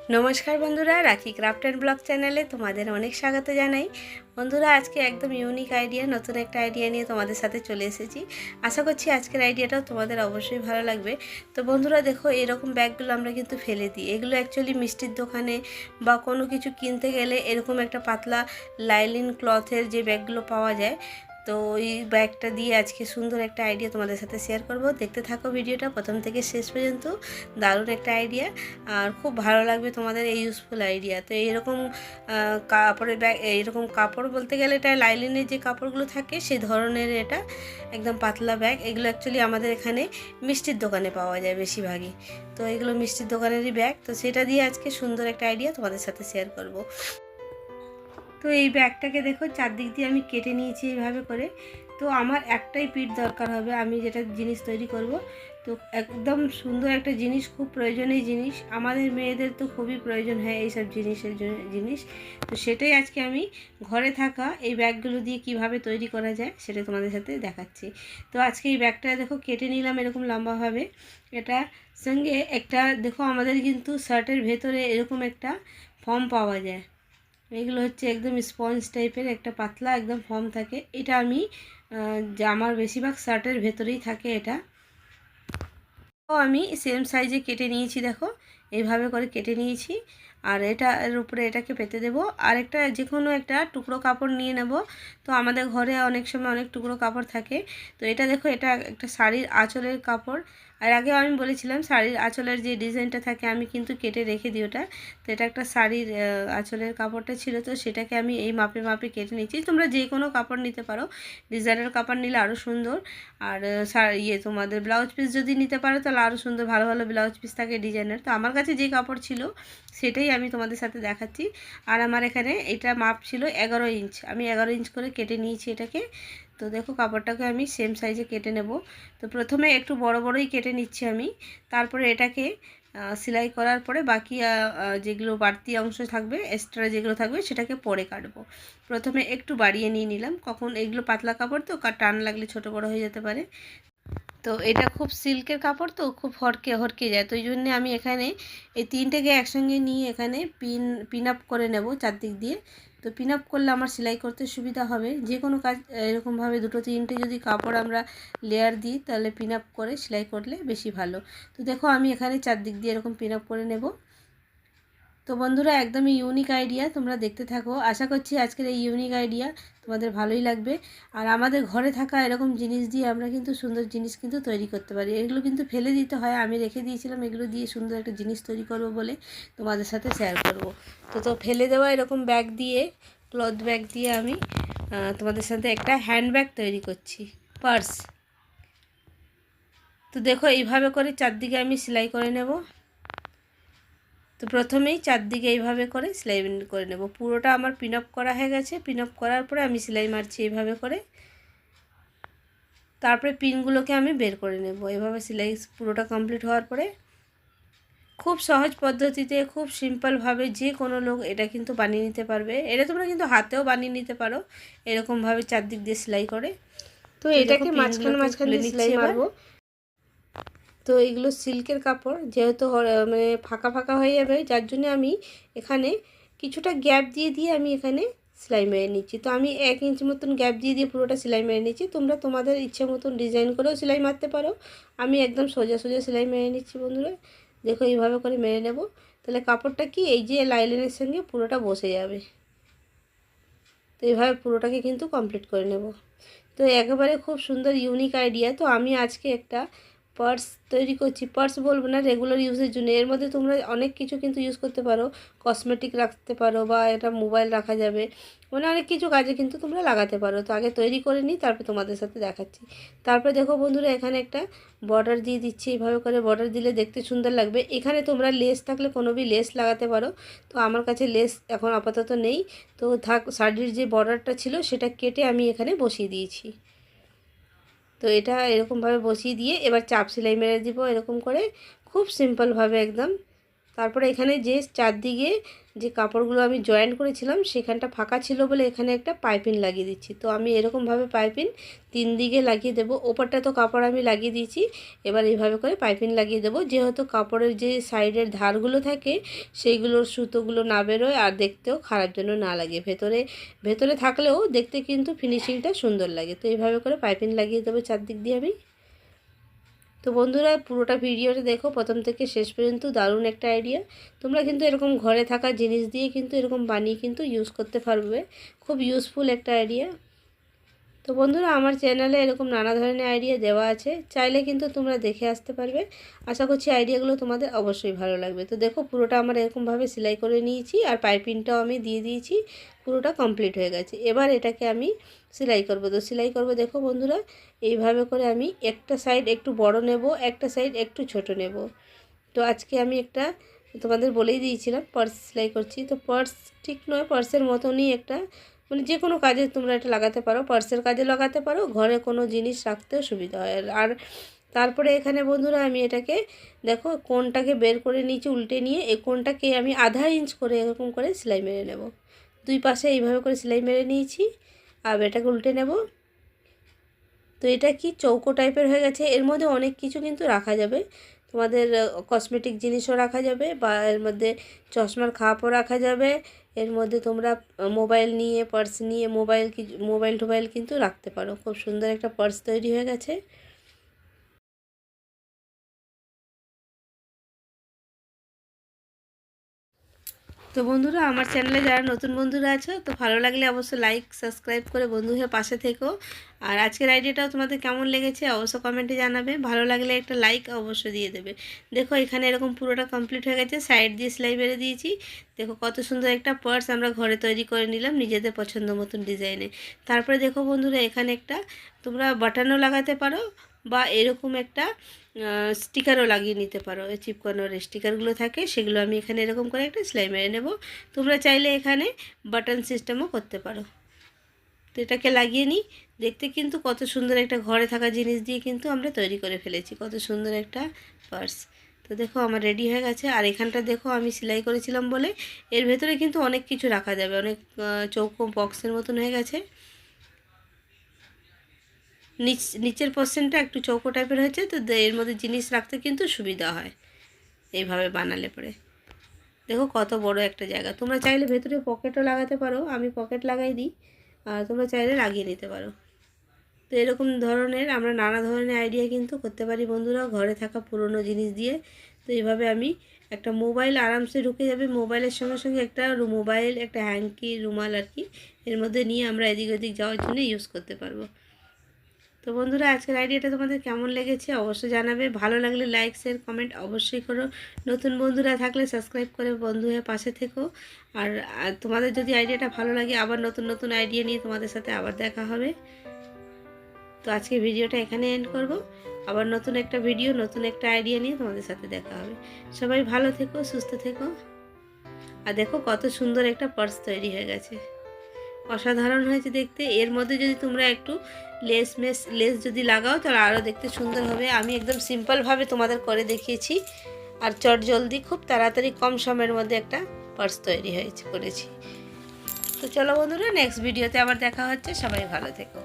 নমস্কার বন্ধুরা, রাখি ক্রাফট অ্যান্ড ব্লগ চ্যানেলে তোমাদের অনেক স্বাগত জানাই। বন্ধুরা, আজকে একদম ইউনিক আইডিয়া, নতুন একটা আইডিয়া নিয়ে তোমাদের সাথে চলে এসেছি। আশা করছি আজকের আইডিয়াটাও তোমাদের অবশ্যই ভালো লাগবে। তো বন্ধুরা দেখো, এরকম ব্যাগগুলো আমরা কিন্তু ফেলে দিই। এগুলো অ্যাকচুয়ালি মিষ্টির দোকানে বা কোনো কিছু কিনতে গেলে এরকম একটা পাতলা লাইলিন ক্লথের যে ব্যাগগুলো পাওয়া যায়, তো ওই ব্যাগটা দিয়ে আজকে সুন্দর একটা আইডিয়া তোমাদের সাথে শেয়ার করব। দেখতে থাকো ভিডিওটা প্রথম থেকে শেষ পর্যন্ত। দারুণ একটা আইডিয়া, আর খুব ভালো লাগবে তোমাদের এই ইউজফুল আইডিয়া। তো এইরকম কাপড়ের ব্যাগ, এইরকম কাপড় বলতে গেলে এটা লাইলিনের যে কাপড়গুলো থাকে সেই ধরনের, এটা একদম পাতলা ব্যাগ। এগুলো অ্যাকচুয়ালি আমাদের এখানে মিষ্টির দোকানে পাওয়া যায় বেশিরভাগই। তো এগুলো মিষ্টির দোকানেরই ব্যাগ। তো সেটা দিয়ে আজকে সুন্দর একটা আইডিয়া তোমাদের সাথে শেয়ার করব। তো এই ব্যাগটাকে দেখো, চারদিক দিয়ে আমি কেটে নিয়েছি এইভাবে করে। তো আমার একটাই পিঠ দরকার হবে আমি যেটা জিনিস তৈরি করব। তো একদম সুন্দর একটা জিনিস, খুব প্রয়োজনীয় জিনিস, আমাদের মেয়েদের তো খুবই প্রয়োজন হয় এইসব জিনিস। তো সেটাই আজকে আমি ঘরে থাকা এই ব্যাগগুলো দিয়ে কিভাবে তৈরি করা যায় সেটা তোমাদের সাথে দেখাচ্ছি। তো আজকে এই ব্যাগটা দেখো কেটে নিলাম এরকম লম্বাভাবে। এটা সঙ্গে একটা দেখো, আমাদের কিন্তু শার্টের ভেতরে এরকম একটা ফর্ম পাওয়া যায়। এগুলো হচ্ছে একদম স্পঞ্জ টাইপের একটা পাতলা একদম ফর্ম থাকে। এটা আমি আমার বেশিরভাগ শার্টের ভেতরেই থাকে এটা। তো আমি সেম সাইজে কেটে নিয়েছি দেখো, এইভাবে করে কেটে নিয়েছি। আর এর উপরে এটাকে পেতে দেব। আর একটা যে কোনো একটা টুকরো কাপড় নিয়ে নেব। তো আমাদের ঘরে অনেক সময় অনেক টুকরো কাপড় থাকে। তো এটা দেখো, এটা একটা শাড়ির আঁচলের কাপড়। আর আগেও আমি বলেছিলাম শাড়ির আঁচলের যে ডিজাইনটা থাকে আমি কিন্তু কেটে রেখে দিই ওটা। তো এটা একটা শাড়ির আঁচলের কাপড়টা ছিল, তো সেটাকে আমি এই মাপে মাপে কেটে নিয়েছি। তোমরা যে কোনো কাপড় নিতে পারো, ডিজাইনের কাপড় নিলে আরও সুন্দর। আর তোমাদের ব্লাউজ পিস যদি নিতে পারো তাহলে আরও সুন্দর, ভালো ভালো ব্লাউজ পিস থাকে ডিজাইনের। তো আমার কাছে যে কাপড় ছিল সেটাই আমি তোমাদের সাথে দেখাচ্ছি। আর আমার এখানে এটা মাপ ছিল 11 ইঞ্চ, আমি 11 ইঞ্চ করে কেটে নিয়েছি এটাকে। তো দেখো, কাপড়টাকে আমি সেম সাইজে কেটে নেব। তো প্রথমে একটু বড় বড়ই কেটে নিচ্ছি আমি। তারপরে এটাকে সেলাই করার পরে বাকি যেগুলো বাড়তি অংশ থাকবে, এক্সট্রা যেগুলো থাকবে সেটাকে পরে কাটবো। প্রথমে একটু বাড়িয়ে নিয়ে নিলাম, কখন এগুলো পাতলা কাপড় তো টান লাগলে ছোট বড় হয়ে যেতে পারে। তো এটা খুব সিল্কের কাপড়, তো খুব হরকে হরকে যায়। তো এই জন্যে আমি এখানে এই তিনটেকে একসঙ্গে নিয়ে এখানে পিন আপ করে নেব চারদিক দিয়ে। তো পিন আপ করলে আমার সেলাই করতে সুবিধা হবে। যে কোনো কাজ এরকমভাবে দুটো তিনটে যদি কাপড় আমরা লেয়ার দিই তাহলে পিন আপ করে সেলাই করলে বেশি ভালো। তো দেখো, আমি এখানে চারদিক দিয়ে এরকম পিন আপ করে নেব। তো বন্ধুরা, একদমই ইউনিক আইডিয়া, তোমরা দেখতে থাকো। আশা করছি আজকের এই ইউনিক আইডিয়া তোমাদের ভালোই লাগবে। আর আমাদের ঘরে থাকা এরকম জিনিস দিয়ে আমরা কিন্তু সুন্দর জিনিস কিন্তু তৈরি করতে পারি। এগুলো কিন্তু ফেলে দিতে হয়, আমি রেখে দিয়েছিলাম এগুলো দিয়ে সুন্দর একটা জিনিস তৈরি করব বলে তোমাদের সাথে শেয়ার করব। তো ফেলে দেওয়া এরকম ব্যাগ দিয়ে, ক্লথ ব্যাগ দিয়ে আমি তোমাদের সাথে একটা হ্যান্ডব্যাগ তৈরি করছি, পার্স। তো দেখো, এইভাবে করে চারদিকে আমি সেলাই করে নেব। তো প্রথমেই চারদিকে এইভাবে করে সেলাই করে নেব। পুরোটা আমার পিন আপ করা হয়ে গেছে। পিন আপ করার পরে আমি সেলাই মারছি এইভাবে করে। তারপরে পিনগুলোকে আমি বের করে নেব। এভাবে সেলাই পুরোটা কমপ্লিট হওয়ার পরে খুব সহজ পদ্ধতিতে, খুব সিম্পলভাবে যে কোনো লোক এটা কিন্তু বানিয়ে নিতে পারবে। এটা তোমরা কিন্তু হাতেও বানিয়ে নিতে পারো এরকমভাবে চারদিক দিয়ে সেলাই করে। তো এটাকে মাঝখানে দিয়ে সেলাই মারবো। তো এগুলো সিল্কের কাপড়, যেহেতু মানে ফাঁকা ফাঁকা হয়ে যাবে, যার জন্য আমি এখানে কিছুটা গ্যাপ দিয়ে দিয়ে আমি এখানে সেলাই মেরে নিচ্ছি। তো আমি 1 ইঞ্চ মতন গ্যাপ দিয়ে দিয়ে পুরোটা সেলাই মেরে নিচ্ছি। তোমরা তোমাদের ইচ্ছে মতন ডিজাইন করেও সেলাই মারতে পারো। আমি একদম সোজা সোজা সেলাই মেরে নিচ্ছি বন্ধুরা। দেখো, এইভাবে করে মেরে নেব। তাহলে কাপড়টা কি এই যে লাইলিনের সঙ্গে পুরোটা বসে যাবে। তো এইভাবে পুরোটাকে কিন্তু কমপ্লিট করে নেব। তো একেবারে খুব সুন্দর ইউনিক আইডিয়া। তো আমি আজকে একটা পার্স তৈরি করছি। পার্স বলবো না, রেগুলার ইউজের জন্য। এর মধ্যে তোমরা অনেক কিছু কিন্তু ইউজ করতে পারো, কসমেটিক রাখতে পারো বা এটা মোবাইল রাখা যাবে, মানে অনেক কিছু কাজে কিন্তু তোমরা লাগাতে পারো। তো আগে তৈরি করে নিই, তারপরে তোমাদের সাথে দেখাচ্ছি। তারপরে দেখো বন্ধুরা, এখানে একটা বর্ডার দিয়ে দিচ্ছি। এইভাবে করে বর্ডার দিলে দেখতে সুন্দর লাগবে। এখানে তোমরা লেস থাকলে কোনো লেস লাগাতে পারো। তো আমার কাছে লেস এখন আপাতত নেই। তো শাড়ির যে বর্ডারটা ছিল সেটা কেটে আমি এখানে বসিয়ে দিয়েছি। তো এটা এরকমভাবে বসিয়ে দিয়ে এবার চাপ সেলাই মেরে দিব এরকম করে, খুব সিম্পলভাবে একদম। তারপরে এখানে যে চারদিকে যে কাপড়গুলো আমি জয়েন্ট করেছিলাম সেখানটা ফাঁকা ছিল বলে এখানে একটা পাইপিং লাগিয়ে দিচ্ছি। তো আমি এরকমভাবে পাইপিং 3 দিকে লাগিয়ে দেবো। ওপরটা তো কাপড় আমি লাগিয়ে দিয়েছি, এবার এইভাবে করে পাইপিং লাগিয়ে দেবো, যেহেতু কাপড়ের যে সাইডের ধারগুলো থাকে সেইগুলোর সুতোগুলো না বেরোয় আর দেখতেও খারাপ যেন না লাগে। ভেতরে থাকলেও দেখতে কিন্তু ফিনিশিংটা সুন্দর লাগে। তো এইভাবে করে পাইপিং লাগিয়ে দেবো চারদিক দিয়ে আমি। তো বন্ধুরা পুরোটা ভিডিওটা দেখো প্রথম থেকে শেষ পর্যন্ত, দারুণ একটা আইডিয়া। তোমরা কিন্তু এরকম ঘরে থাকা জিনিস দিয়ে কিন্তু এরকম বানিয়ে কিন্তু ইউজ করতে পারবে, খুব ইউজফুল একটা আইডিয়া। তো বন্ধুরা আমার চ্যানেলে এরকম নানা ধরনের আইডিয়া দেওয়া আছে, চাইলে কিন্তু তোমরা দেখে আসতে পারবে। আশা করছি আইডিয়াগুলো তোমাদের অবশ্যই ভালো লাগবে। তো দেখো পুরোটা আমার এরকমভাবে সেলাই করে নিয়েছি আর পাইপিংটাও আমি দিয়ে দিয়েছি, পুরোটা কমপ্লিট হয়ে গেছে। এবার এটাকে আমি সেলাই করব। তো সেলাই করব দেখো বন্ধুরা, এইভাবে করে আমি একটা সাইড একটু বড় নেব, একটা সাইড একটু ছোট নেব। তো আজকে আমি একটা তোমাদের বলেই দিয়েছিলাম পার্স সেলাই করছি। তো পার্স ঠিক নয়, পার্সের মতনই একটা, মানে যে কোনো কাজে তোমরা এটা লাগাতে পারো, পার্সের কাজে লাগাতে পারো, ঘরে কোনো জিনিস রাখতেও সুবিধা হয়। আর তারপরে এখানে বন্ধুরা আমি এটাকে দেখো কোণটাকে বের করে নিচে উল্টে নিয়ে এই কোণটাকে আমি আধা ইঞ্চ করে এরকম করে সেলাই মেরে নেব। দুই পাশে এইভাবে করে সেলাই মেরে নিয়েছি, আর এটাকে উল্টে নেব। তো এটা কি চৌকো টাইপের হয়ে গেছে। এর মধ্যে অনেক কিছু কিন্তু রাখা যাবে, তোমাদের কসমেটিক জিনিসও রাখা যাবে, বা এর মধ্যে চশমার খাপও রাখা যাবে। এর মধ্যে তোমরা মোবাইল নিয়ে, পার্স নিয়ে, মোবাইল কিন্তু রাখতে পারো। খুব সুন্দর একটা পার্স তৈরি হয়ে গেছে। তো বন্ধুরা আমার চ্যানেলে যারা নতুন বন্ধুরা আছো, তো ভালো লাগলে অবশ্যই লাইক সাবস্ক্রাইব করে বন্ধু হয়ে পাশে থেকো। আর আজকের আইডিয়াটাও তোমাদের কেমন লেগেছে অবশ্যই কমেন্টে জানাবে, ভালো লাগলে একটা লাইক অবশ্যই দিয়ে দেবে। দেখো এখানে এরকম পুরোটা কমপ্লিট হয়ে গেছে, সাইড দিয়ে সেলাই বেড়ে দিয়েছি। দেখো কত সুন্দর একটা পার্স আমরা ঘরে তৈরি করে নিলাম নিজেদের পছন্দ মতন ডিজাইনে। তারপরে দেখো বন্ধুরা এখানে একটা তোমরা বাটনও লাগাতে পারো, বা এরকম একটা স্টিকারও লাগিয়ে নিতে পারো। এই চিপকানোর স্টিকারগুলো থাকে সেগুলো আমি এখানে এরকম করে একটা সেলাই মেরে নেব। তোমরা চাইলে এখানে বাটন সিস্টেমও করতে পারো। তো এটাকে লাগিয়ে নিই। দেখতে কিন্তু কত সুন্দর একটা ঘরে থাকা জিনিস দিয়ে কিন্তু আমরা তৈরি করে ফেলেছি, কত সুন্দর একটা পার্স। তো দেখো আমার রেডি হয়ে গেছে। আর এখানটা দেখো আমি সেলাই করেছিলাম বলে এর ভেতরে কিন্তু অনেক কিছু রাখা যাবে, অনেক চৌকো বক্সের মতন হয়ে গেছে। নিচের পোর্শনটা একটু চৌকো টাইপের হয়েছে, তো এর মধ্যে জিনিস রাখতে কিন্তু সুবিধা হয় এইভাবে বানালে পরে। দেখো কত বড় একটা জায়গা। তোমরা চাইলে ভেতরে পকেটও লাগাতে পারো, আমি পকেট লাগাই দিই, আর তোমরা চাইলে লাগিয়ে নিতে পারো। তো এরকম ধরনের আমরা নানা ধরনের আইডিয়া কিন্তু করতে পারি বন্ধুরা ঘরে থাকা পুরনো জিনিস দিয়ে। তো এইভাবে আমি একটা মোবাইল আরামসে ঢুকে যাবে, মোবাইলের সঙ্গে সঙ্গে একটা মোবাইল, একটা হ্যাঙ্কি, রুমাল আর কি, এর মধ্যে নিয়ে আমরা এদিক ওদিক যাওয়ার জন্য ইউজ করতে পারবো। তো বন্ধুরা আজকের আইডিয়াটা তোমাদের কেমন লেগেছে অবশ্যই জানাবে, ভালো লাগলে লাইক শেয়ার কমেন্ট অবশ্যই করো। নতুন বন্ধুরা থাকলে সাবস্ক্রাইব করে বন্ধু হয়ে পাশে থেকো। আর তোমাদের যদি আইডিয়াটা ভালো লাগে আবার নতুন নতুন আইডিয়া নিয়ে তোমাদের সাথে আবার দেখা হবে। তো আজকে ভিডিওটা এখানে এন্ড করব, আবার নতুন একটা ভিডিও নতুন একটা আইডিয়া নিয়ে তোমাদের সাথে দেখা হবে। সবাই ভালো থেকো, সুস্থ থেকো। আর দেখো কত সুন্দর একটা পার্স তৈরি হয়ে গেছে, অসাধারণ হয়েছে দেখতে। এর মধ্যে যদি তোমরা একটু লেস যদি লাগাও তাহলে আরও দেখতে সুন্দর হবে। আমি একদম সিম্পলভাবে তোমাদের করে দেখিয়েছি, আর চটজলদি খুব তাড়াতাড়ি কম সময়ের মধ্যে একটা পার্স তৈরি করেছি। তো চলো বন্ধুরা নেক্সট ভিডিওতে আবার দেখা হচ্ছে, সবাই ভালো থেকো।